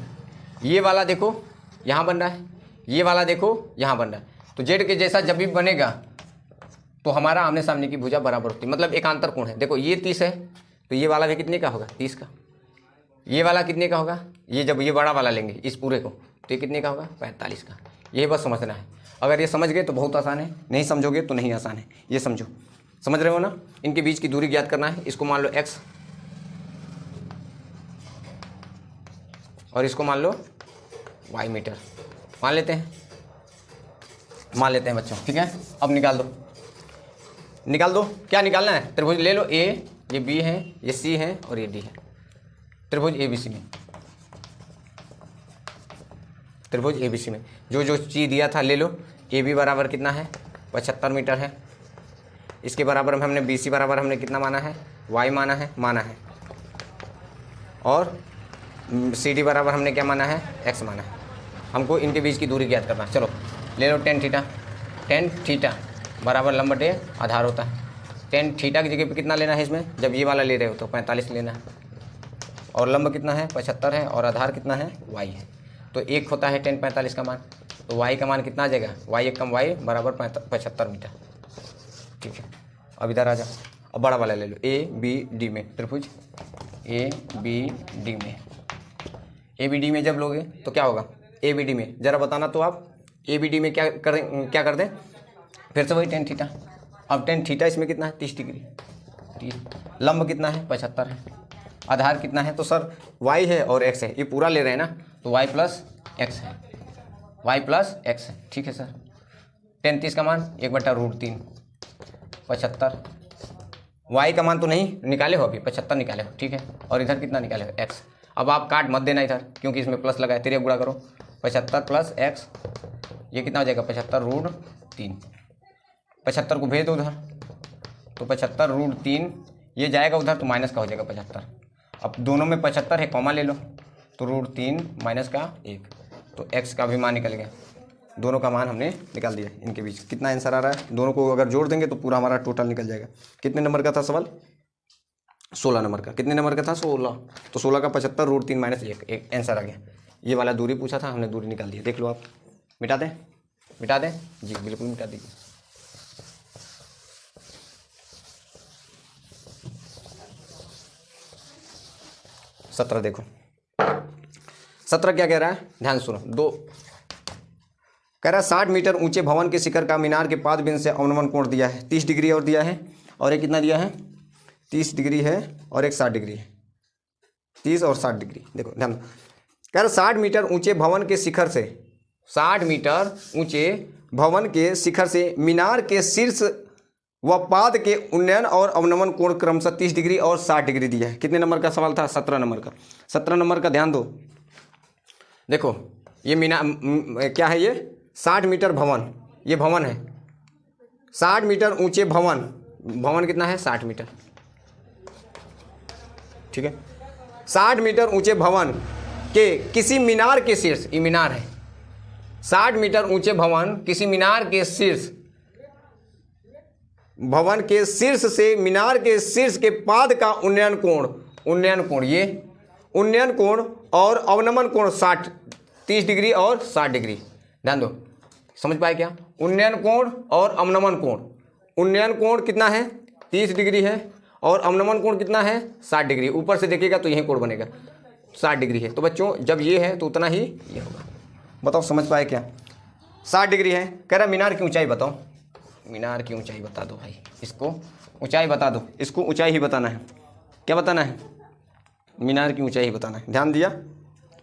ये वाला देखो यहाँ बन रहा है, ये वाला देखो यहाँ बन रहा है, तो जेड के जैसा जब भी बनेगा तो हमारा आमने सामने की भुजा बराबर होती है, मतलब एकांतर कोण है। देखो ये 30 है तो ये वाला भी कितने का होगा 30 का, ये वाला कितने का होगा, ये जब ये बड़ा वाला लेंगे इस पूरे को तो ये कितने का होगा 45 का। ये बस समझना है, अगर ये समझ गए तो बहुत आसान है, नहीं समझोगे तो नहीं आसान है, ये समझो, समझ रहे हो ना। इनके बीच की दूरी ज्ञात करना है, इसको मान लो x और इसको मान लो y मीटर मान लेते हैं बच्चों, ठीक है। अब निकाल दो, क्या निकालना है, त्रिभुज ले लो, a ये b है, ये c है और ये d है, त्रिभुज ABC में जो चीज़ दिया था ले लो। AB बराबर कितना है 75 मीटर है, इसके बराबर में हमने BC बराबर हमने कितना माना है y माना है, और CD बराबर हमने क्या माना है x माना है। हमको इनके बीच की दूरी ज्ञात करना है। चलो ले लो tan थीटा बराबर लंब बटे आधार होता है। tan थीटा की जगह पे कितना लेना है इसमें, जब ये वाला ले रहे हो तो 45 लेना है, और लंब कितना है 75 है, और आधार कितना है y है, तो एक होता है tan 45 का मान, तो y का मान कितना आ जाएगा y एक कम y बराबर 75 मीटर, ठीक है। अब इधर आ जाओ, अब बड़ा वाला ले लो ABD में, त्रिभुज ABD में जब लोगे तो क्या होगा ABD में, ज़रा बताना तो आप ए बी डी में क्या कर दें, फिर से वही टेन थीटा। अब टेन थीटा इसमें कितना है 30 डिग्री, लंब कितना है 75 है, आधार कितना है, तो सर y है और x है, ये पूरा ले रहे हैं ना, तो y प्लस एक्स है, y प्लस एक्स है। ठीक है सर, 33 का मान 1/√3 75, y का मान तो नहीं निकाले हो अभी, 75 निकाले हो, ठीक है, और इधर कितना निकाले हो x। अब आप काट मत देना इधर क्योंकि इसमें प्लस लगा है, 3 गुणा करो 75 प्लस x, ये कितना हो जाएगा 75√3, 75 को भेज दो उधर, तो 75√3 ये जाएगा उधर तो माइनस का हो जाएगा 75। अब दोनों में 75 है, कॉमा ले लो, तो √3 माइनस का 1, तो x का भी मान निकल गया, दोनों का मान हमने निकाल दिया। इनके बीच कितना आंसर आ रहा है, दोनों को अगर जोड़ देंगे तो पूरा हमारा टोटल निकल जाएगा। कितने नंबर का था सवाल, 16 नंबर का। कितने नंबर का था 16, तो 16 का 75√3 माइनस 1, एक आंसर आ गया। ये वाला दूरी पूछा था, हमने दूरी निकाल दी, देख लो आप। मिटा दें, मिटा दें जी, बिल्कुल मिटा दीजिए। सत्रह देखो, 17 क्या कह रहा है, ध्यान सुनो। दो कह रहा है 60 मीटर ऊंचे भवन के शिखर का मीनार के पाद बिंदु से अवनमन कोण दिया है 30 डिग्री और दिया है, और एक कितना दिया है 30 डिग्री है, और एक 60 डिग्री है, 30 और 60 डिग्री। देखो ध्यान, कह रहा 60 मीटर ऊंचे भवन के शिखर से, 60 मीटर ऊंचे भवन के शिखर से मीनार के शीर्ष व पाद के उन्नयन और अवनमन कोण क्रमशः 30 डिग्री और 60 डिग्री दिया है। कितने नंबर का सवाल था, 17 नंबर का। 17 नंबर का ध्यान दो, देखो ये मीनार क्या है, ये 60 मीटर भवन, ये भवन है 60 मीटर ऊंचे भवन, भवन कितना है 60 मीटर, ठीक है। 60 मीटर ऊंचे भवन के किसी मीनार के शीर्ष, ये मीनार है, 60 मीटर ऊंचे भवन किसी मीनार के शीर्ष, भवन के शीर्ष से मीनार के शीर्ष के पाद का उन्नयन कोण, उन्नयन कोण, ये उन्नयन कोण और अवनमन कोण 30 डिग्री और 60 डिग्री। ध्यान दो, समझ पाए क्या, उन्नयन कोण और अवनमन कोण, उन्नयन कोण कितना है 30 डिग्री है, और अवनमन कोण कितना है 60 डिग्री। ऊपर से देखिएगा तो यही कोण बनेगा 60 डिग्री है, तो बच्चों जब ये है तो उतना ही ये होगा। बताओ समझ पाए क्या, 60 डिग्री है। कह रहा मीनार की ऊंचाई बताओ, मीनार की ऊंचाई बता दो भाई, इसको ऊंचाई बता दो, इसको ऊंचाई ही बताना है। क्या बताना है, मीनार की ऊंचाई ही बताना है। ध्यान दिया,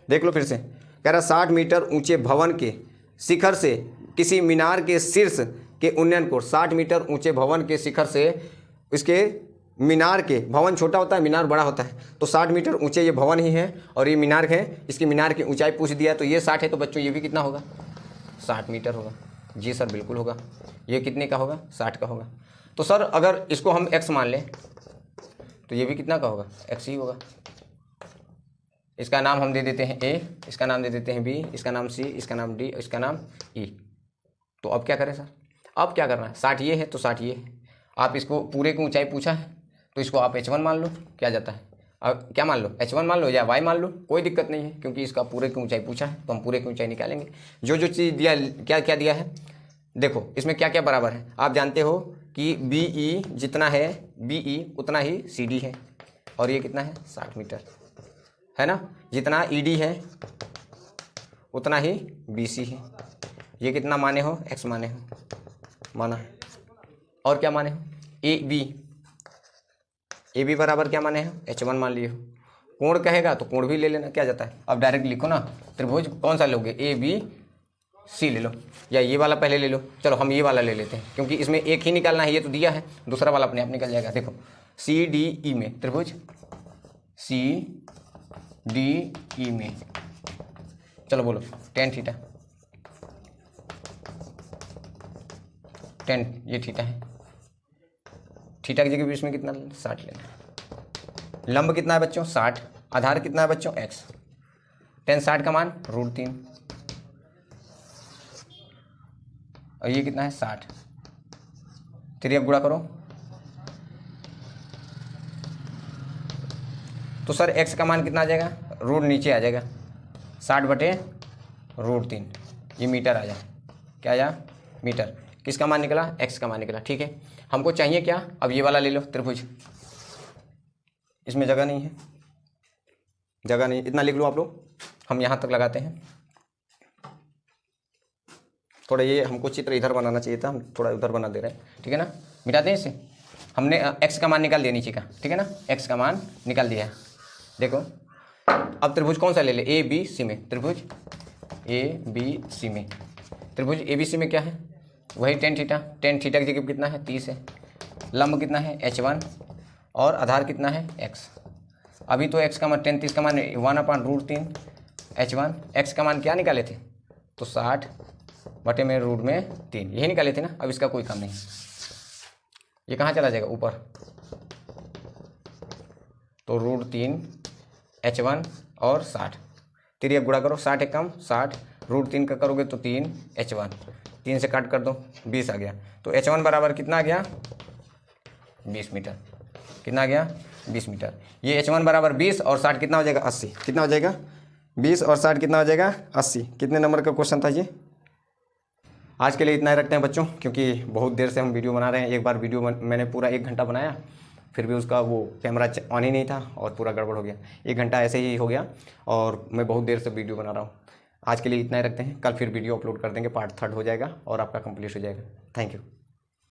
देख लो फिर से। कह रहा 60 मीटर ऊंचे भवन के शिखर से किसी मीनार के शीर्ष के उन्नयन कोण, 60 मीटर ऊंचे भवन के शिखर से इसके मीनार के, भवन छोटा होता है मीनार बड़ा होता है, तो 60 मीटर ऊंचे ये भवन ही है और ये मीनार है, इसकी मीनार की ऊंचाई पूछ दिया, तो ये 60 है, तो बच्चों ये भी कितना होगा 60 मीटर होगा। जी सर बिल्कुल होगा, ये कितने का होगा 60 का होगा। तो सर अगर इसको हम x मान लें तो ये भी कितना का होगा x ही होगा। इसका नाम हम दे देते हैं a, इसका नाम दे देते हैं b, इसका नाम c, इसका नाम d, इसका नाम e। तो अब क्या करें सर, अब क्या करना है, 60 ये है तो 60 ये है। आप इसको पूरे की ऊंचाई पूछा है तो इसको आप h1 मान लो, क्या जाता है, अब क्या मान लो h1 मान लो या y मान लो, कोई दिक्कत नहीं है, क्योंकि इसका पूरे की ऊंचाई पूछा है तो हम पूरे की ऊंचाई निकालेंगे। जो जो चीज़ दिया, क्या क्या दिया है, देखो इसमें क्या क्या बराबर है। आप जानते हो कि BE जितना है BE उतना ही CD है, और ये कितना है 60 मीटर है ना, जितना ED है उतना ही BC है। ये कितना माने हो, x माने हो, माना है। और क्या माने हो, AB बराबर क्या माने हो, H1 मान लिए हो। कोण कहेगा तो कोण भी ले लेना, क्या जाता है। अब डायरेक्ट लिखो ना, त्रिभुज कौन सा लोगे, ABC ले लो, या ये वाला पहले ले लो। चलो हम ये वाला ले लेते हैं, क्योंकि इसमें एक ही निकालना है, ये तो दिया है, दूसरा वाला अपने आप निकल जाएगा। देखो CDE में, त्रिभुज CDE में, चलो बोलो tan थीटा, tan ये थीटा है, थीटा की जगह भी इसमें कितना 60 लेना है। लंब कितना है बच्चों 60, आधार कितना है बच्चों x, tan 60 का मान √3, और ये कितना है 60, फिर अब गुणा करो, तो सर x का मान कितना आ जाएगा, रूट नीचे आ जाएगा 60/√3, ये मीटर आ जाए, क्या आ जाए मीटर। किसका मान निकला, x का मान निकला। ठीक है, हमको चाहिए क्या, अब ये वाला ले लो त्रिभुज, इसमें जगह नहीं है, जगह नहीं, इतना लिख लो आप लोग, हम यहाँ तक लगाते हैं। थोड़ा ये हमको चित्र इधर बनाना चाहिए था, हम थोड़ा उधर बना दे रहे हैं, ठीक है ना। मिटाते हैं इसे। हमने एक्स का मान निकाल दिया नीचे का, ठीक है ना, एक्स का मान निकाल दिया है। देखो अब त्रिभुज कौन सा ले ले, ए बी सी में, त्रिभुज ए बी सी में, त्रिभुज ए बी सी में क्या है, वही टेन थीटा की जगह कितना है 30 है, लंब कितना है h1 और आधार कितना है x। अभी तो x का मान 30 का मान 1/√3 h1, x का मान क्या निकाले थे, तो 60 बटे में रूट में 3 यही निकाले थे ना। अब इसका कोई काम नहीं, ये कहाँ चला जाएगा ऊपर, तो √3 h1 और 60, 3 अब गुणा करो, 60 एक कम 60, √3 का करोगे तो 3 h1, 3 से काट कर दो 20 आ गया। तो h1 बराबर कितना आ गया 20 मीटर, कितना आ गया 20 मीटर। ये h1 बराबर 20 और 60 कितना हो जाएगा 80, कितना हो जाएगा 20 और 60 कितना हो जाएगा 80। कितने नंबर का क्वेश्चन था ये। आज के लिए इतना ही रखते हैं बच्चों, क्योंकि बहुत देर से हम वीडियो बना रहे हैं। एक बार वीडियो मैंने पूरा 1 घंटा बनाया, फिर भी उसका वो कैमरा ऑन ही नहीं था और पूरा गड़बड़ हो गया। 1 घंटा ऐसे ही हो गया और मैं बहुत देर से वीडियो बना रहा हूँ। आज के लिए इतना ही रखते हैं, कल फिर वीडियो अपलोड कर देंगे, पार्ट 3 हो जाएगा और आपका कंप्लीट हो जाएगा। Thank you.